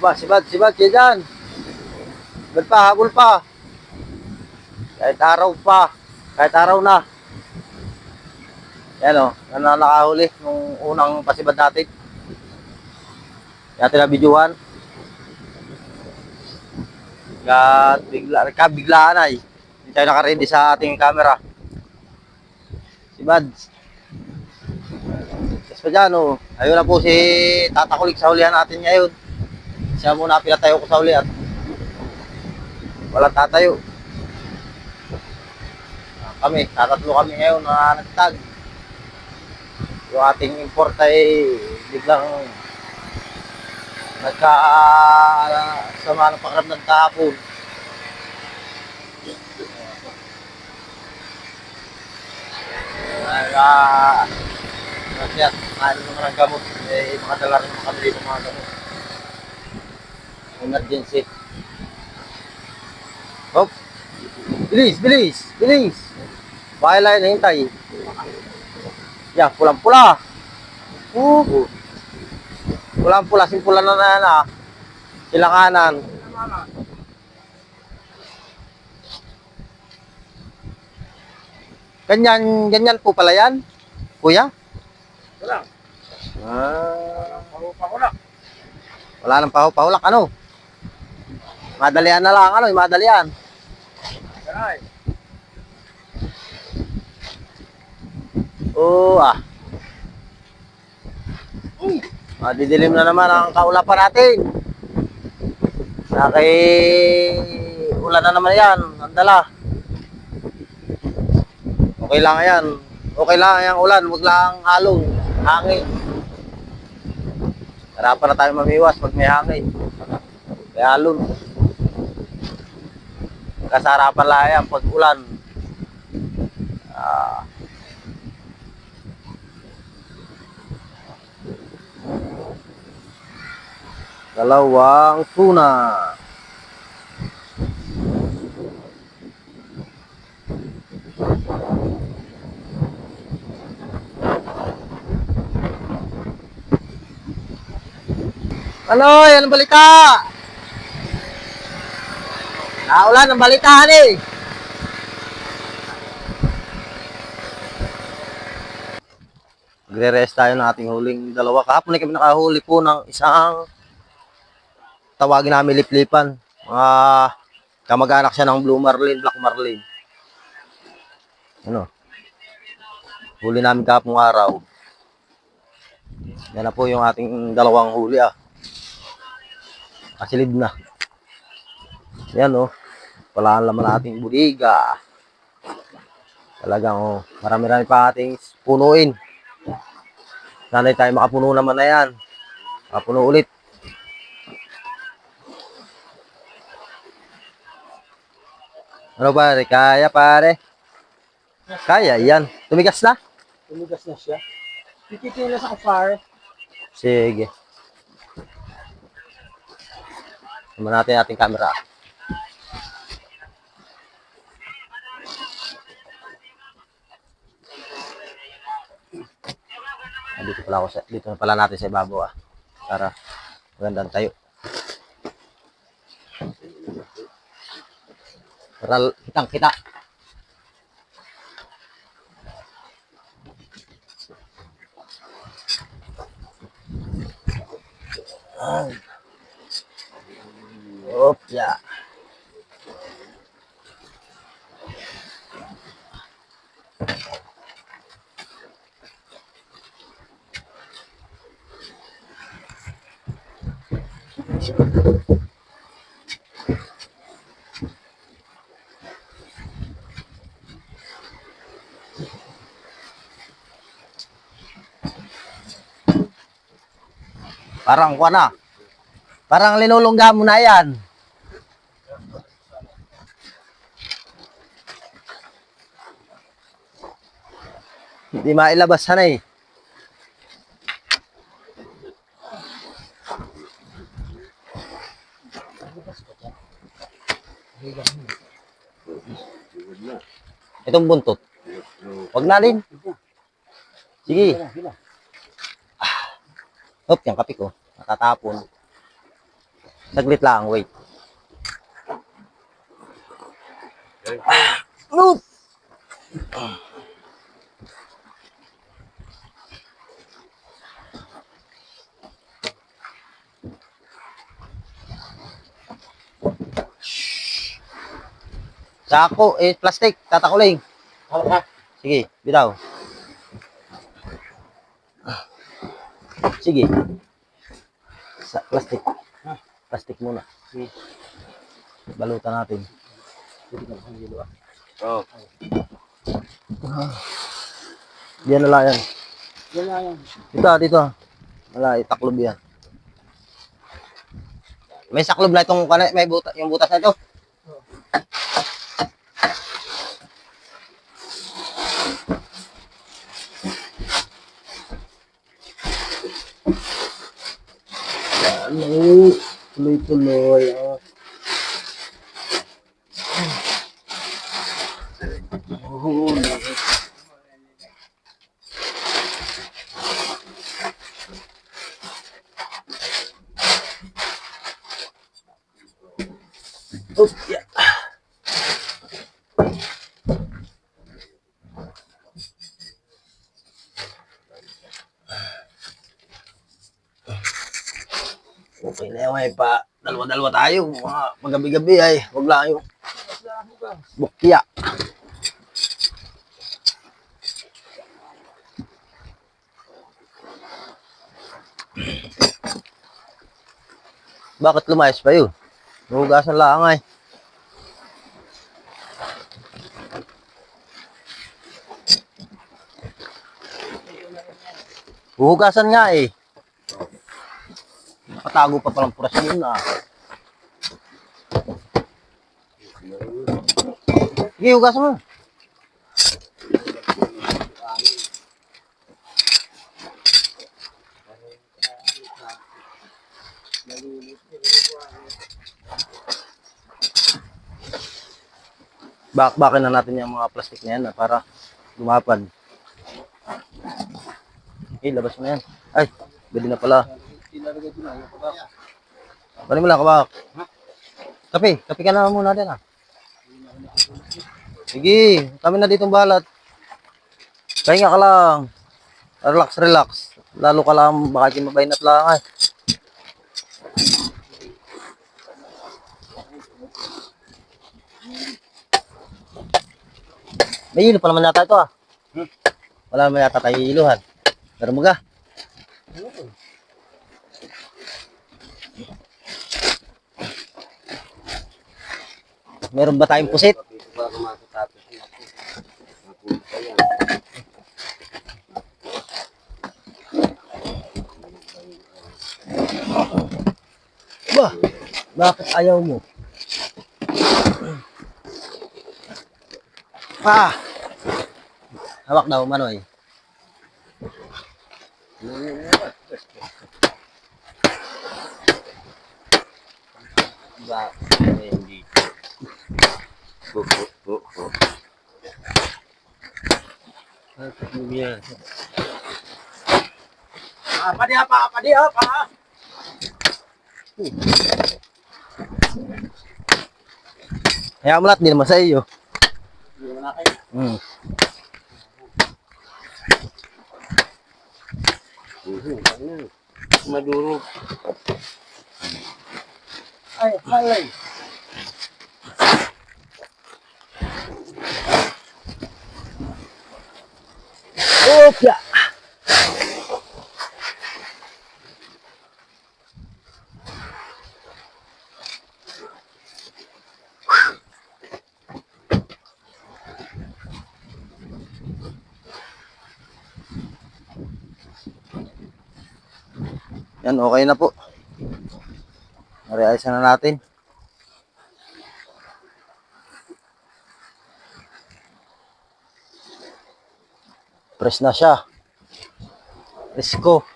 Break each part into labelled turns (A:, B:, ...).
A: Aba, sibad, siya dyan. Sibad pa, habol pa. Kahit araw na. Yan o, nakahuli nung unang pasibad natin. Natin na videohan. Biglaan ay. Hindi tayo nakaready sa ating camera. Sibad. Yes pa dyan o. Ayun na po si Tata Kulik sa hulihan natin ngayon. Siya muna pinatayo ko sa huli at walang tatayo. Tatatlo kami ngayon na nagtag. Yung ating import ay biglang sama ng pakiramdam kahapon. Kasi kain naman ng gamot. Makadala rin naman kami dito mga gamot. Emergency. Hop! Bilis! Bahala na hintay. Yan, pulang-pula. Pulang-pula, simpulan na yan ah. Silanganan. Ganyan po pala yan, kuya?
B: Wala. Pahu-pahulak.
A: Wala nang pahu-pahulak, ano? Madalian na lang, ano? Madalian.
B: Ganay.
A: Didilim na naman ang kaulapan natin. Ulan na naman yan, ang dala. Okay lang yan. Okay lang yung ulan, wag lang alon, hangin. Harapan na tayo mamiwas pag may hangin. May alon. Kasarapan lang yan pag ulan. Dalawang tuna. Ano, yan ang balita. Naulan ang balita eh. Magre-rest tayo ng ating huling dalawa. Kahapon na kami nakahuli po ng isang tawagin namin liplipan. Kamag-anak siya ng Blue Marlin, Black Marlin. Ano? Huli namin kahapong araw. Yan na po yung ating dalawang huli ah. Kasilid na. Yan oh. Wala ang laman nating buliga. Talagang oh, marami-rami pa ating punuin. Sana'y tayo makapuno naman na yan. Makapuno ulit. Ano pare? Kaya pare? Kaya yan. Tumigas na?
B: Tumigas na siya. Titipila sa kapar.
A: Sige. Naman natin ating camera. Dito na pala natin sa ibabaw ah. Para magandang tayo. Para kitang kita. Opya. Parang kuha na. Parang linulungga mo na yan. Hindi mailabas sana eh. Itong buntot. Huwag na rin. Sige. Hop, yung kape ko. Natatapon. Saglit lang, wait. No! Sako, plastic, tatakuling. Sige, bitaw. Sige. Plastic. Plastic muna. Sige. Balutan natin.
B: Oo.
A: Diyan na lang yan.
B: Yan na yan.
A: Dito. Wala, itaklob yan. May saklob na itong, may yung butas na ito. Ano? Tuloy-tuloy. Oh. Yeah. Okay na yung ay pa. Dalawa-dalawa tayo. Mga magabi-gabi ay. Huwag lang yung bukya. Bakit lumayas pa yun? Hugasan lang ay. Hugasan nga eh. Nakatago pa palang puras yun ah. Sige, hugasan mo. Bakbakin na natin yung mga plastic na yan para lumapad. Okay, labas mo na yan. Ay, pwede na pala. Paano mo lang, kabak? Kape ka na muna din ah. Sige, kami na ditong balat. Pahinga ka lang. Relax. Lalo ka lang, baka di mabahinat lang ay. May hilo pa naman yata ito ah. Wala naman yata tayo hiluhan. Pero mga. Meron ba tayong pusit? Ba, bakit ayaw mo? Hawak daw, Manoy. Ba, hindi.
B: Padi apa?
A: Kaya mulat, di naman sa iyo.
B: Hindi naman akin.
C: Maduro.
B: Ay.
A: Opya! Yan, okay na po. Mariayos na natin. Press na siya. Let's go.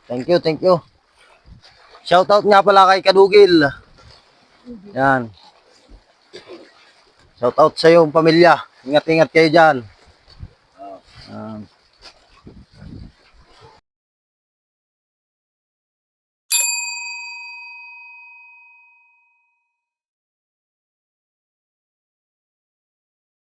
A: Thank you. Shoutout nga pala kay Kadugil. Yan. Shoutout sa iyong pamilya. Ingat-ingat kayo dyan. Yan.